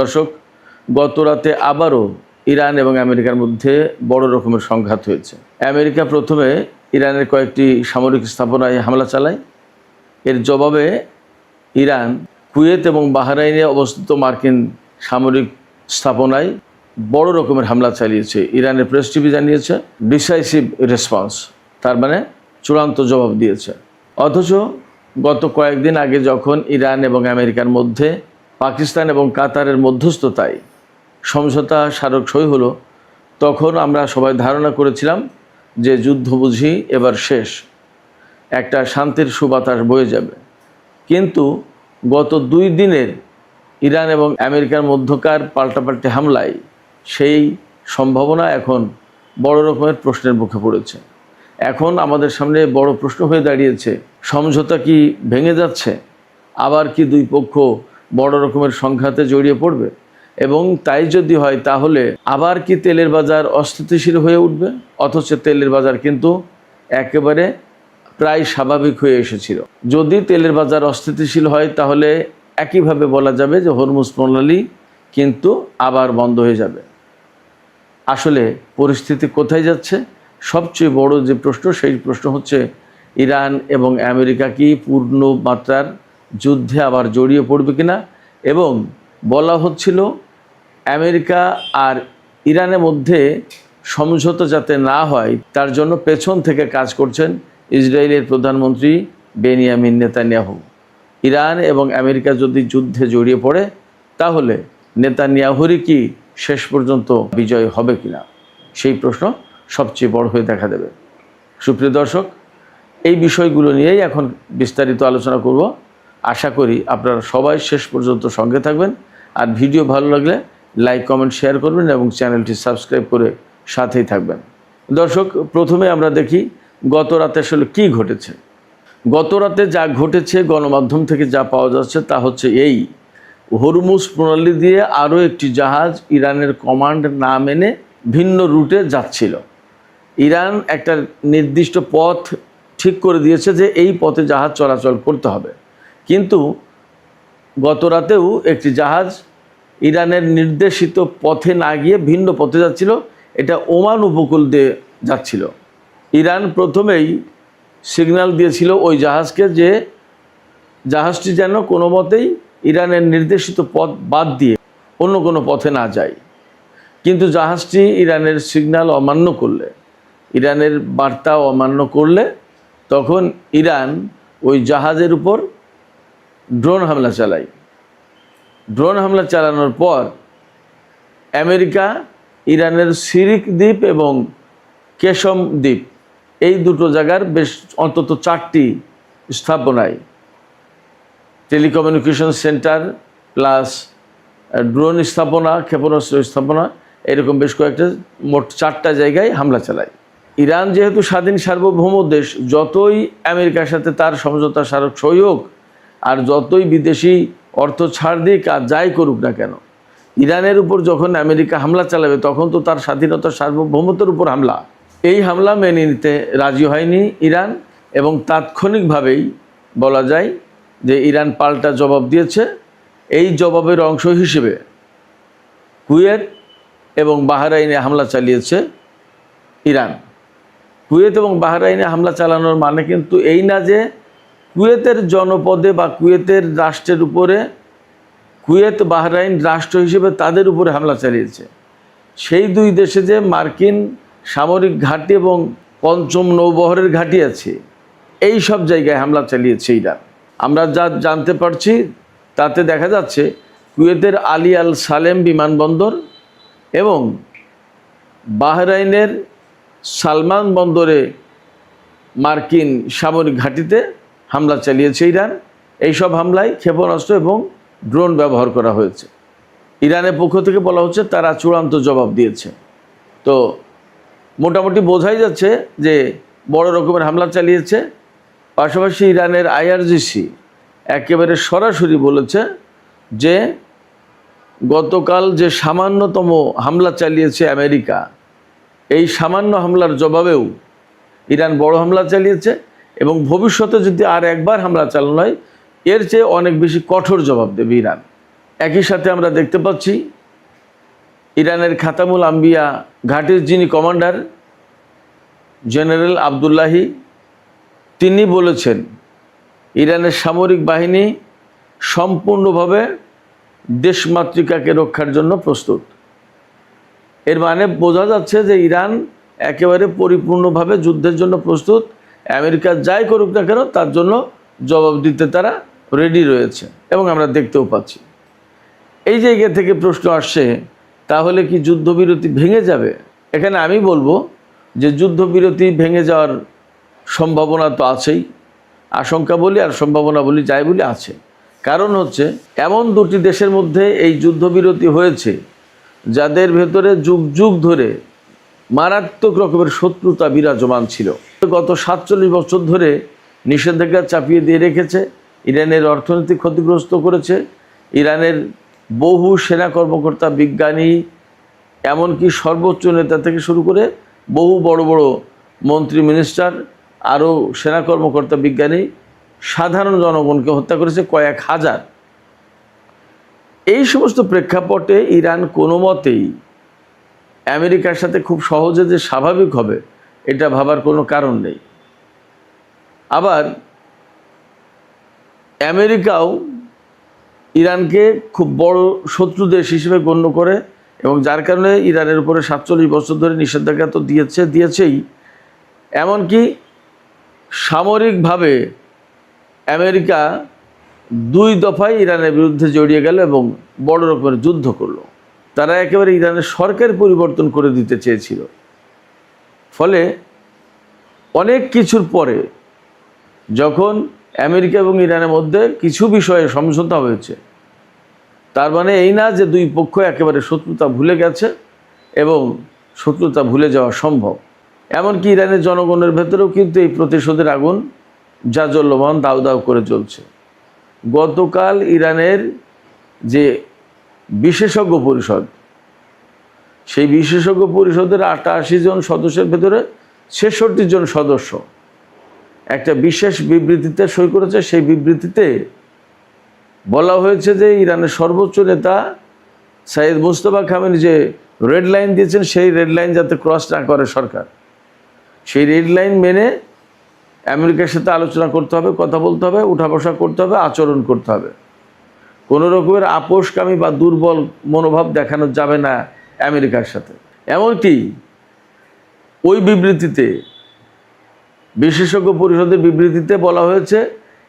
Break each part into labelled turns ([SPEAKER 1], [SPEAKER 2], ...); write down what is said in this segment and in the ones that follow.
[SPEAKER 1] দর্শক, গত রাতে আবারও ইরান এবং আমেরিকার মধ্যে বড় রকমের সংঘাত হয়েছে। আমেরিকা প্রথমে ইরানের কয়েকটি সামরিক স্থাপনায় হামলা চালায়। এর জবাবে ইরান কুয়েত এবং বাহরাইনে অবস্থিত মার্কিন সামরিক স্থাপনায় বড় রকমের হামলা চালিয়েছে। ইরানের প্রেস টিভি জানিয়েছে ডিসাইসিভ রেসপন্স, তার মানে চূড়ান্ত জবাব দিয়েছে। অথচ গত কয়েকদিন আগে যখন ইরান এবং আমেরিকার মধ্যে পাকিস্তান এবং কাতারের মধ্যস্থতায় সমঝোতা স্মারক সই হলো, তখন আমরা সবাই ধারণা করেছিলাম যে যুদ্ধ বুঝি এবার শেষ, একটা শান্তির সুবাতাস বয়ে যাবে। কিন্তু গত 2 দিনের ইরান এবং আমেরিকার মধ্যকার পাল্টাপাল্টি হামলায় সেই সম্ভাবনা এখন বড় রকমের প্রশ্নের মুখে পড়েছে। এখন আমাদের সামনে বড় প্রশ্ন হয়ে দাঁড়িয়েছে, সমঝোতা কি ভেঙে যাচ্ছে? আবার কি দুই পক্ষ বড় রকমের সংঘাতে জড়িয়ে পড়বে? এবং তাই যদি হয় তাহলে আবার কি তেলের বাজার অস্থিতিশীল হয়ে উঠবে? অথচ তেলের বাজার কিন্তু একেবারে প্রায় স্বাভাবিক হয়ে এসেছিল। যদি তেলের বাজার অস্থিতিশীল হয় তাহলে একইভাবে বলা যাবে যে হরমুজ প্রণালী কিন্তু আবার বন্ধ হয়ে যাবে। আসলে পরিস্থিতি কোথায় যাচ্ছে? সবচেয়ে বড় যে প্রশ্ন, সেই প্রশ্ন হচ্ছে ইরান এবং আমেরিকা কি পূর্ণ মাত্রার যুদ্ধে আবার জড়িয়ে পড়বে কিনা। এবং বলা হচ্ছিল আমেরিকা আর ইরানের মধ্যে সমঝোতা যাতে না হয় তার জন্য পেছন থেকে কাজ করছেন ইসরায়েলের প্রধানমন্ত্রী বেনিয়ামিন নেতানিয়াহু। ইরান এবং আমেরিকা যদি যুদ্ধে জড়িয়ে পড়ে তাহলে নেতানিয়াহুরই কি শেষ পর্যন্ত বিজয় হবে কিনা, সেই প্রশ্ন সবচেয়ে বড় হয়ে দেখা দেবে। সুপ্রিয় দর্শক, এই বিষয়গুলো নিয়েই এখন বিস্তারিত আলোচনা করব। আশা করি আপনারা সবাই শেষ পর্যন্ত সঙ্গে থাকবেন। আর ভিডিও ভালো লাগলে লাইক, কমেন্ট, শেয়ার করবেন এবং চ্যানেলটি সাবস্ক্রাইব করে সাথেই থাকবেন। দর্শক, প্রথমে আমরা দেখি গত রাতে আসলে কী ঘটেছে। গত রাতে যা ঘটেছে গণমাধ্যম থেকে যা পাওয়া যাচ্ছে তা হচ্ছে এই, হরমুজ প্রণালী দিয়ে আরও একটি জাহাজ ইরানের কমান্ড না মেনে ভিন্ন রুটে যাচ্ছিল। ইরান একটা নির্দিষ্ট পথ ঠিক করে দিয়েছে যে এই পথে জাহাজ চলাচল করতে হবে, কিন্তু গত রাতেও একটি জাহাজ ইরানের নির্দেশিত পথে না গিয়ে ভিন্ন পথে যাচ্ছিল। এটা ওমান উপকূল দিয়ে যাচ্ছিল। ইরান প্রথমেই সিগন্যাল দিয়েছিল ওই জাহাজকে যে জাহাজটি যেন কোনো মতেই ইরানের নির্দেশিত পথ বাদ দিয়ে অন্য কোনো পথে না যায়। কিন্তু জাহাজটি ইরানের সিগন্যাল অমান্য করলে, ইরানের বার্তা অমান্য করলে তখন ইরান ওই জাহাজের উপর ড্রোন হামলা চালায়। ড্রোন হামলা চালানোর পর আমেরিকা ইরানের সিরিক দ্বীপ এবং কেশম দ্বীপ, এই দুটো জায়গার বেশ অন্তত 4টি স্থাপনায় টেলিকমিউনিকেশন সেন্টার প্লাস ড্রোন স্থাপনা, ক্ষেপণাস্ত্র স্থাপনা, এরকম বেশ কয়েকটা, মোট 4টা জায়গায় হামলা চালায়। ইরান যেহেতু স্বাধীন সার্বভৌম দেশ, যতই আমেরিকার সাথে তার সমঝোতা স্মারক সই হোক আর যতই বিদেশি অর্থ ছাড় দিক আর যাই করুক না কেন, ইরানের উপর যখন আমেরিকা হামলা চালাবে তখন তো তার স্বাধীনতা সার্বভৌমত্বের উপর হামলা। এই হামলা মেনে নিতে রাজি হয়নি ইরান এবং তাৎক্ষণিকভাবেই বলা যায় যে ইরান পাল্টা জবাব দিয়েছে। এই জবাবের অংশ হিসেবে কুয়েত এবং বাহরাইনে হামলা চালিয়েছে ইরান। কুয়েত এবং বাহরাইনে হামলা চালানোর মানে কিন্তু এই না যে কুয়েতের জনপদে বা কুয়েতের রাষ্ট্রের উপরে, কুয়েত বাহরাইন রাষ্ট্র হিসেবে তাদের উপরে হামলা চালিয়েছে। সেই 2 দেশে যে মার্কিন সামরিক ঘাঁটি এবং 5ম নৌবহরের ঘাঁটি আছে, এই সব জায়গায় হামলা চালিয়েছে ইরান। আমরা যা জানতে পারছি তাতে দেখা যাচ্ছে কুয়েতের আলী আল সালেম বিমানবন্দর এবং বাহরাইনের সালমান বন্দরে মার্কিন সামরিক ঘাঁটিতে হামলা চালিয়েছে ইরান। এই সব হামলায় ক্ষেপণাস্ত্র এবং ড্রোন ব্যবহার করা হয়েছে। ইরানের পক্ষ থেকে বলা হচ্ছে তারা চূড়ান্ত জবাব দিয়েছে। তো মোটামুটি বোঝাই যাচ্ছে যে বড় রকমের হামলা চালিয়েছে। পাশাপাশি ইরানের IRGC একেবারে সরাসরি বলেছে যে গতকাল যে সামান্যতম হামলা চালিয়েছে আমেরিকা, এই সামান্য হামলার জবাবেও ইরান বড় হামলা চালিয়েছে এবং ভবিষ্যতে যদি আর একবার হামলা চালানো হয় এর চেয়ে অনেক বেশি কঠোর জবাব দেবে ইরান। একই সাথে আমরা দেখতে পাচ্ছি ইরানের খাতামুল আম্বিয়া ঘাঁটির যিনি কমান্ডার জেনারেল আবদুল্লাহি, তিনি বলেছেন ইরানের সামরিক বাহিনী সম্পূর্ণভাবে দেশমাতৃকাকে রক্ষার জন্য প্রস্তুত। এর মানে বোঝা যাচ্ছে যে ইরান একেবারে পরিপূর্ণভাবে যুদ্ধের জন্য প্রস্তুত। আমেরিকা যাই করুক না কেন তার জন্য জবাব দিতে তারা রেডি রয়েছে এবং আমরা দেখতেও পাচ্ছি। এই জায়গা থেকে প্রশ্ন আসছে, তাহলে কি যুদ্ধবিরতি ভেঙে যাবে? এখানে আমি বলবো যে যুদ্ধবিরতি ভেঙে যাওয়ার সম্ভাবনা তো আছেই, আশঙ্কা বলি আর সম্ভাবনা বলি, যাই বলি আছে। কারণ হচ্ছে এমন দুটি দেশের মধ্যে এই যুদ্ধবিরতি হয়েছে যাদের ভেতরে যুগ যুগ ধরে মারাত্মক রকমের শত্রুতা বিরাজমান ছিল। গত 47 বছর ধরে নিষেধাজ্ঞা চাপিয়ে দিয়ে রেখেছে, ইরানের অর্থনীতি ক্ষতিগ্রস্ত করেছে, ইরানের বহু সেনা কর্মকর্তা, বিজ্ঞানী, এমনকি সর্বোচ্চ নেতা থেকে শুরু করে বহু বড় বড় মন্ত্রী, মিনিস্টার, আরও সেনা কর্মকর্তা, বিজ্ঞানী, সাধারণ জনগণকে হত্যা করেছে কয়েক হাজার। এই সমস্ত প্রেক্ষাপটে ইরান কোনো মতেই আমেরিকার সাথে খুব সহজে যে স্বাভাবিক হবে এটা ভাবার কোনো কারণ নেই। আবার আমেরিকাও ইরানকে খুব বড় শত্রু দেশ হিসেবে গণ্য করে এবং যার কারণে ইরানের উপরে 47 বছর ধরে নিষেধাজ্ঞা তো দিয়েছেই। এমনকি সামরিকভাবে আমেরিকা 2 দফায় ইরানের বিরুদ্ধে জড়িয়ে গেল এবং বড় রকমের যুদ্ধ করলো। তারা একেবারে ইরানের সরকার পরিবর্তন করে দিতে চেয়েছিল। ফলে অনেক কিছুর পরে যখন আমেরিকা এবং ইরানের মধ্যে কিছু বিষয়ে সমঝোতা হয়েছে, তার মানে এই না যে দুই পক্ষ একেবারে শত্রুতা ভুলে গেছে এবং শত্রুতা ভুলে যাওয়া সম্ভব। এমনকি ইরানের জনগণের ভেতরেও কিন্তু এই প্রতিশোধের আগুন জাজ্বল্যমান দাউ দাউ করে জ্বলছে। গতকাল ইরানের যে বিশেষজ্ঞ পরিষদ, সেই বিশেষজ্ঞ পরিষদের 88 জন সদস্যের ভেতরে 66 জন সদস্য একটা বিশেষ বিবৃতিতে সই করেছে। সেই বিবৃতিতে বলা হয়েছে যে ইরানের সর্বোচ্চ নেতা সাইয়েদ মুজতবা খামেনি যে রেড লাইন দিয়েছেন, সেই রেড লাইন যাতে ক্রস না করে সরকার, সেই রেড লাইন মেনে আমেরিকার সাথে আলোচনা করতে হবে, কথা বলতে হবে, উঠা বসা করতে হবে, আচরণ করতে হবে। কোনো রকমের আপোষকামী বা দুর্বল মনোভাব দেখানো যাবে না আমেরিকার সাথে। এমনকি ওই বিবৃতিতে, বিশেষজ্ঞ পরিষদের বিবৃতিতে বলা হয়েছে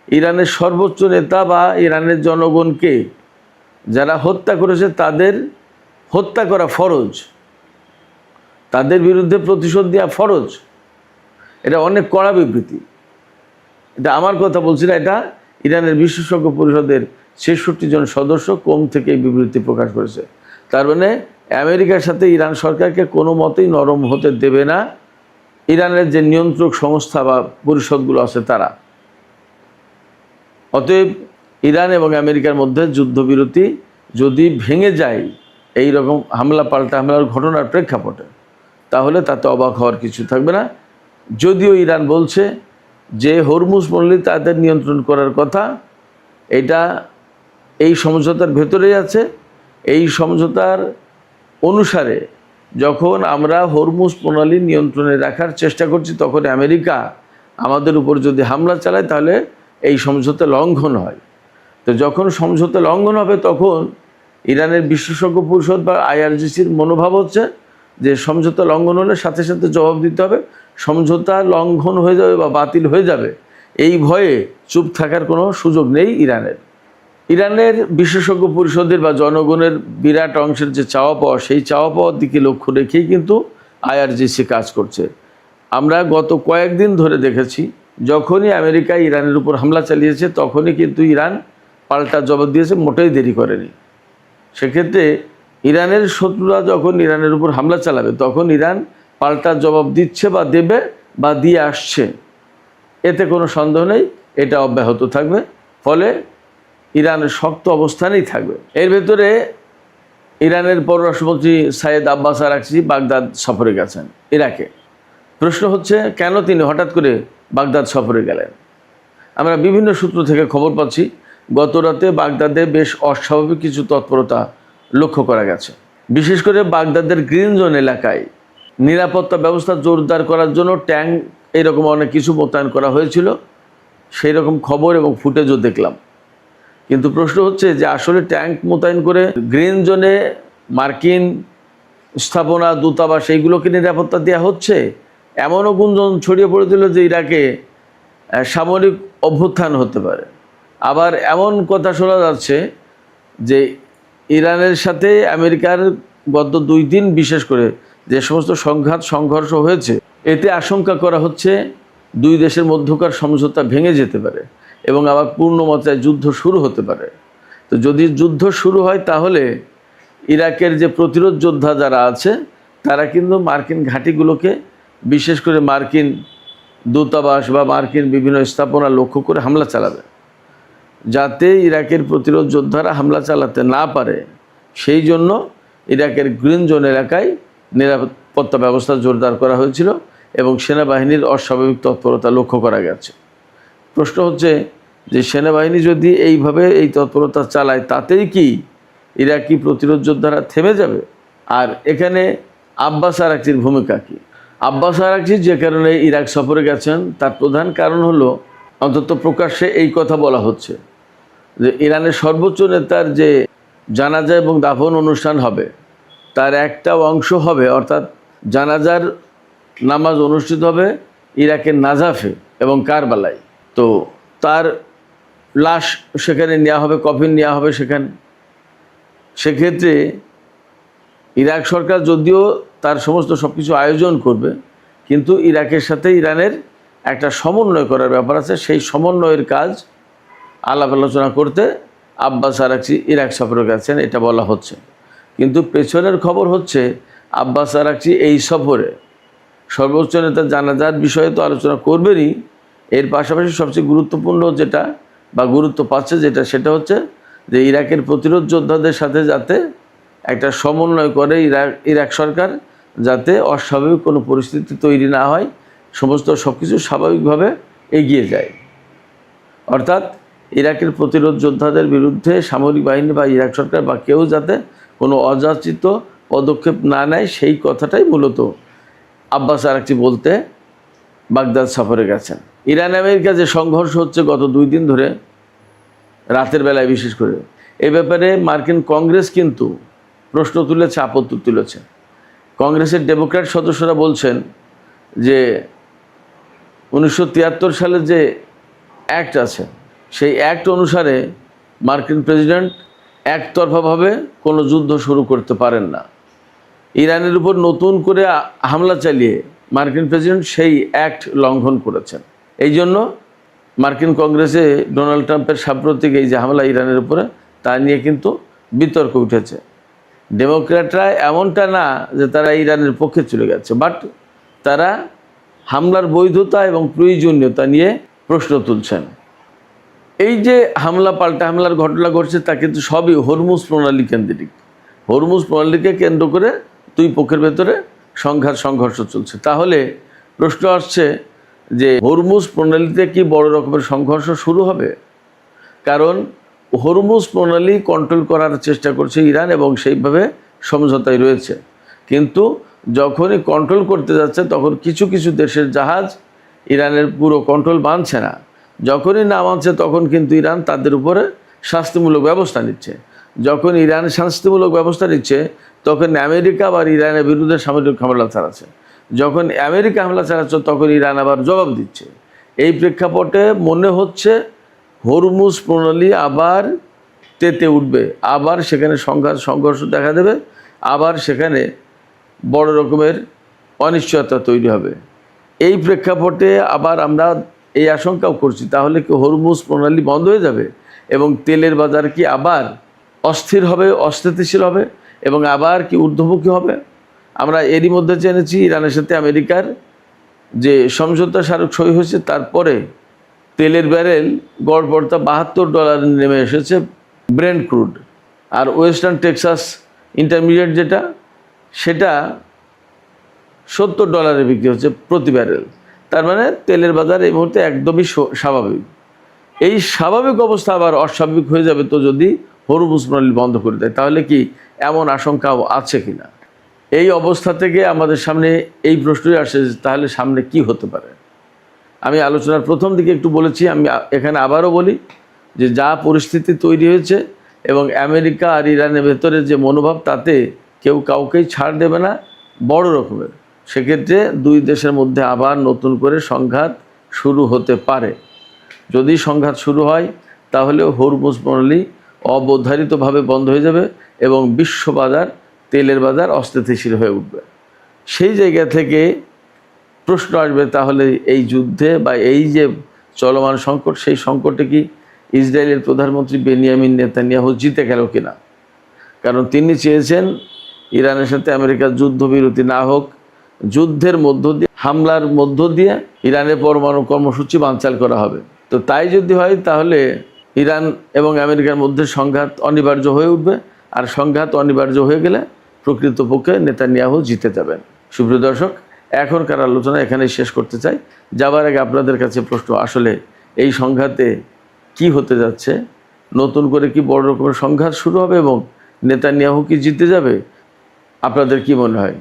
[SPEAKER 1] ইরানের সর্বোচ্চ নেতা বা ইরানের জনগণকে যারা হত্যা করেছে তাদের হত্যা করা ফরজ, তাদের বিরুদ্ধে প্রতিশোধ দেওয়া ফরজ। এটা অনেক কড়া বিবৃতি। এটা আমার কথা বলছি না, এটা ইরানের বিশেষজ্ঞ পরিষদের 66 জন সদস্য কম থেকে এই বিবৃতি প্রকাশ করেছে। তার মানে আমেরিকার সাথে ইরান সরকারকে কোনো মতেই নরম হতে দেবে না ইরানের যে নিয়ন্ত্রক সংস্থা বা পরিষদগুলো আছে তারা। অতএব ইরান এবং আমেরিকার মধ্যে যুদ্ধবিরতি যদি ভেঙে যায় এই রকম হামলা পাল্টা হামলার ঘটনার প্রেক্ষাপটে, তাহলে তাতে অবাক হওয়ার কিছু থাকবে না। যদিও ইরান বলছে যে হরমুজ পল্লী তাদের নিয়ন্ত্রণ করার কথা, এটা এই সমঝোতার ভেতরেই আছে। এই সমঝোতার অনুসারে যখন আমরা হরমুজ প্রণালী নিয়ন্ত্রণে রাখার চেষ্টা করছি, তখন আমেরিকা আমাদের উপর যদি হামলা চালায় তাহলে এই সমঝোতা লঙ্ঘন হয়। তো যখন সমঝোতা লঙ্ঘন হবে তখন ইরানের বিশেষজ্ঞ পরিষদ বা IRGCর মনোভাব হচ্ছে যে সমঝোতা লঙ্ঘন হলে সাথে সাথে জবাব দিতে হবে, সমঝোতা লঙ্ঘন হয়ে যাবে বা বাতিল হয়ে যাবে এই ভয়ে চুপ থাকার কোনো সুযোগ নেই ইরানের। ইরানের বিশেষজ্ঞ পরিষদের বা জনগণের বিরাট অংশের যে চাওয়া পাওয়া, সেই চাওয়া পাওয়ার দিকে লক্ষ্য রেখেই কিন্তু IRGC কাজ করছে। আমরা গত কয়েকদিন ধরে দেখেছি যখনই আমেরিকা ইরানের উপর হামলা চালিয়েছে তখনই কিন্তু ইরান পাল্টা জবাব দিয়েছে, মোটেই দেরি করেনি। সেক্ষেত্রে ইরানের শত্রুরা যখন ইরানের উপর হামলা চালাবে তখন ইরান পাল্টা জবাব দিচ্ছে বা দেবে বা দিয়ে আসছে, এতে কোনো সন্দেহ নেই, এটা অব্যাহত থাকবে। ফলে ইরানের শক্ত অবস্থানেই থাকবে। এর ভেতরে ইরানের পররাষ্ট্রমন্ত্রী সাইয়েদ আব্বাস আরাকচি বাগদাদ সফরে গেছেন ইরাকে। প্রশ্ন হচ্ছে কেন তিনি হঠাৎ করে বাগদাদ সফরে গেলেন? আমরা বিভিন্ন সূত্র থেকে খবর পাচ্ছি গতরাতে বাগদাদে বেশ অস্বাভাবিক কিছু তৎপরতা লক্ষ্য করা গেছে। বিশেষ করে বাগদাদের গ্রিন জোন এলাকায় নিরাপত্তা ব্যবস্থা জোরদার করার জন্য ট্যাঙ্ক এরকম অনেক কিছু মোতায়েন করা হয়েছিল, সেই রকম খবর এবং ফুটেজও দেখলাম। কিন্তু প্রশ্ন হচ্ছে যে আসলে ট্যাঙ্ক মোতায়েন করে গ্রিন জোনে মার্কিন স্থাপনা, দূতাবাস এইগুলোকে নিরাপত্তা দেওয়া হচ্ছে, এমনও গুঞ্জন ছড়িয়ে পড়েছিল যে ইরাকে সামরিক অভ্যুত্থান হতে পারে। আবার এমন কথা শোনা যাচ্ছে যে ইরানের সাথে আমেরিকার গত 2 দিন বিশেষ করে যে সমস্ত সংঘর্ষ হয়েছে, এতে আশঙ্কা করা হচ্ছে 2 দেশের মধ্যকার সমঝোতা ভেঙে যেতে পারে এবং আবার পূর্ণমাত্রায় যুদ্ধ শুরু হতে পারে। তো যদি যুদ্ধ শুরু হয় তাহলে ইরাকের যে প্রতিরোধ যোদ্ধা যারা আছে তারা কিন্তু মার্কিন ঘাঁটিগুলোকে, বিশেষ করে মার্কিন দূতাবাস বা মার্কিন বিভিন্ন স্থাপনা লক্ষ্য করে হামলা চালাবে। যাতে ইরাকের প্রতিরোধ যোদ্ধারা হামলা চালাতে না পারে সেই জন্য ইরাকের গ্রিন জোন এলাকায় নিরাপত্তা ব্যবস্থা জোরদার করা হয়েছিল এবং সেনাবাহিনীর অস্বাভাবিক তৎপরতা লক্ষ্য করা গেছে। প্রশ্ন হচ্ছে যে সেনাবাহিনী যদি এইভাবে এই তৎপরতা চালায় তাতেই কি ইরাকি প্রতিরোধ যোদ্ধারা থেমে যাবে? আর এখানে আব্বাস আরাকচির ভূমিকা কী? আব্বাস আরাকচি যে কারণে ইরাক সফরে গেছেন তার প্রধান কারণ হলো, অন্তত প্রকাশ্যে এই কথা বলা হচ্ছে যে ইরানের সর্বোচ্চ নেতার যে জানাজা এবং দাফন অনুষ্ঠান হবে তার একটা অংশ হবে, অর্থাৎ জানাজার নামাজ অনুষ্ঠিত হবে ইরাকের নাজাফে এবং কারবালায়। তো তার লাশ সেখানে নেওয়া হবে, কফিন নেওয়া হবে সেখানে। সেক্ষেত্রে ইরাক সরকার যদিও তার সমস্ত সব কিছু আয়োজন করবে, কিন্তু ইরাকের সাথে ইরানের একটা সমন্বয় করার ব্যাপার আছে। সেই সমন্বয়ের কাজ আলাপ আলোচনা করতে আব্বাস আরাকচি ইরাক সফরে গেছেন, এটা বলা হচ্ছে। কিন্তু পেছনের খবর হচ্ছে আব্বাস আরাকচি এই সফরে সর্বোচ্চ নেতা জানাজার বিষয়ে তো আলোচনা করবেনই, এর পাশাপাশি সবচেয়ে গুরুত্বপূর্ণ যেটা বা গুরুত্ব পাচ্ছে যেটা, সেটা হচ্ছে যে ইরাকের প্রতিরোধ যোদ্ধাদের সাথে যাতে একটা সমন্বয় করে ইরাক সরকার, যাতে অস্বাভাবিক কোনো পরিস্থিতি তৈরি না হয়, সমস্ত সব কিছু স্বাভাবিকভাবে এগিয়ে যায়। অর্থাৎ ইরাকের প্রতিরোধ যোদ্ধাদের বিরুদ্ধে সামরিক বাহিনী বা ইরাক সরকার বা কেউ যাতে কোনো অযাচিত পদক্ষেপ না নেয়, সেই কথাটাই মূলত আব্বাস আরাকচি বলতে বাগদাদ সফরে গেছেন। ইরান আমেরিকা যে সংঘর্ষ হচ্ছে গত 2 দিন ধরে, রাতের বেলায় বিশেষ করে, এই ব্যাপারে মার্কিন কংগ্রেস কিন্তু প্রশ্ন তুলেছে, আপত্তি তুলেছে। কংগ্রেসের ডেমোক্র্যাট সদস্যরা বলছেন যে 1973 সালের যে অ্যাক্ট আছে সেই অ্যাক্ট অনুসারে মার্কিন প্রেসিডেন্ট একতরফাভাবে কোনো যুদ্ধ শুরু করতে পারেন না। ইরানের উপর নতুন করে হামলা চালিয়ে মার্কিন প্রেসিডেন্ট সেই অ্যাক্ট লঙ্ঘন করেছেন। এই জন্য মার্কিন কংগ্রেসে ডোনাল্ড ট্রাম্পের সাম্প্রতিক এই যে হামলা ইরানের উপরে, তা নিয়ে কিন্তু বিতর্ক উঠেছে। ডেমোক্র্যাটরা এমনটা না যে তারা ইরানের পক্ষে চলে গেছে, বাট তারা হামলার বৈধতা এবং প্রয়োজনীয়তা নিয়ে প্রশ্ন তুলছেন। এই যে হামলা পাল্টা হামলার ঘটনা ঘটছে তা কিন্তু সবই হরমুজ প্রণালী কেন্দ্রিক। হরমুজ প্রণালীকে কেন্দ্র করে 2 পক্ষের ভেতরে সংঘর্ষ চলছে। তাহলে প্রশ্ন আসছে যে হরমুজ প্রণালীতে কি বড় রকমের সংঘর্ষ শুরু হবে? কারণ হরমুজ প্রণালী কন্ট্রোল করার চেষ্টা করছে ইরান এবং সেইভাবে সমঝোতায় রয়েছে। কিন্তু যখনই কন্ট্রোল করতে যাচ্ছে তখন কিছু কিছু দেশের জাহাজ ইরানের পুরো কন্ট্রোল মানছে না। যখনই না মানছে তখন কিন্তু ইরান তাদের উপরে শাস্তিমূলক ব্যবস্থা নিচ্ছে। যখন ইরান শাস্তিমূলক ব্যবস্থা নিচ্ছে তখন আমেরিকা আবার ইরানের বিরুদ্ধে সামরিক হামলা চালাচ্ছে। যখন আমেরিকা হামলা চালাচ্ছে তখন ইরান আবার জবাব দিচ্ছে। এই প্রেক্ষাপটে মনে হচ্ছে হরমুজ প্রণালী আবার তেতে উঠবে, আবার সেখানে সংঘর্ষ দেখা দেবে, আবার সেখানে বড় রকমের অনিশ্চয়তা তৈরি হবে। এই প্রেক্ষাপটে আবার আমরা এই আশঙ্কাও করছি, তাহলে কি হরমুজ প্রণালী বন্ধ হয়ে যাবে এবং তেলের বাজার কি আবার অস্থির হবে, অস্থিতিশীল হবে এবং আবার কি ঊর্ধ্বমুখী হবে? আমরা এরই মধ্যে জেনেছি ইরানের সাথে আমেরিকার যে সমঝোতা স্মারক সই হয়েছে, তারপরে তেলের ব্যারেল গড়পড়তা $72 নেমে এসেছে ব্রেন্ট ক্রুড। আর ওয়েস্টার্ন টেক্সাস ইন্টারমিডিয়েট যেটা, সেটা $70 বিক্রি হচ্ছে প্রতি ব্যারেল। তার মানে তেলের বাজার এই মুহূর্তে একদমই স্বাভাবিক। এই স্বাভাবিক অবস্থা আবার অস্বাভাবিক হয়ে যাবে তো যদি হরমুজ প্রণালী বন্ধ করে দেয়, তাহলে কি এমন আশঙ্কাও আছে কিনা? এই অবস্থা থেকে আমাদের সামনে এই প্রশ্নই আসে যে তাহলে সামনে কি হতে পারে। আমি আলোচনার প্রথম দিকে একটু বলেছি, আমি এখানে আবারও বলি যে যা পরিস্থিতি তৈরি হয়েছে এবং আমেরিকা আর ইরানের ভেতরে যে মনোভাব, তাতে কেউ কাউকেই ছাড় দেবে না বড় রকমের। সেক্ষেত্রে দুই দেশের মধ্যে আবার নতুন করে সংঘাত শুরু হতে পারে। যদি সংঘাত শুরু হয় তাহলে হরমুজ প্রণালী অবধারিতভাবে বন্ধ হয়ে যাবে এবং বিশ্ব বাজার, তেলের বাজার অস্থিতিশীল হয়ে উঠবে। সেই জায়গা থেকে প্রশ্ন আসবে, তাহলে এই যুদ্ধে বা এই যে চলমান সংকট, সেই সংকটে কি ইসরায়েলের প্রধানমন্ত্রী বেনিয়ামিন নেতানিয়াহু জিতে গেল কিনা? কারণ তিনি চেয়েছেন ইরানের সাথে আমেরিকার যুদ্ধবিরতি না হোক, যুদ্ধের মধ্য দিয়ে, হামলার মধ্য দিয়ে ইরানের পরমাণু কর্মসূচি বানচাল করা হবে। তো তাই যদি হয় তাহলে ইরান এবং আমেরিকার মধ্যে সংঘাত অনিবার্য হয়ে উঠবে, আর সংঘাত অনিবার্য হয়ে গেলে প্রকৃতপক্ষে নেতানিয়াহু জিতে যাবেন। সুপ্রিয় দর্শক, এখনকার আলোচনা এখানেই শেষ করতে চাই। যাবার আগে আপনাদের কাছে প্রশ্ন, আসলে এই সংঘাতে কি হতে যাচ্ছে? নতুন করে কি বড় রকমের সংঘাত শুরু হবে এবং নেতানিয়াহু কি জিতে যাবে? আপনাদের কি মনে হয়?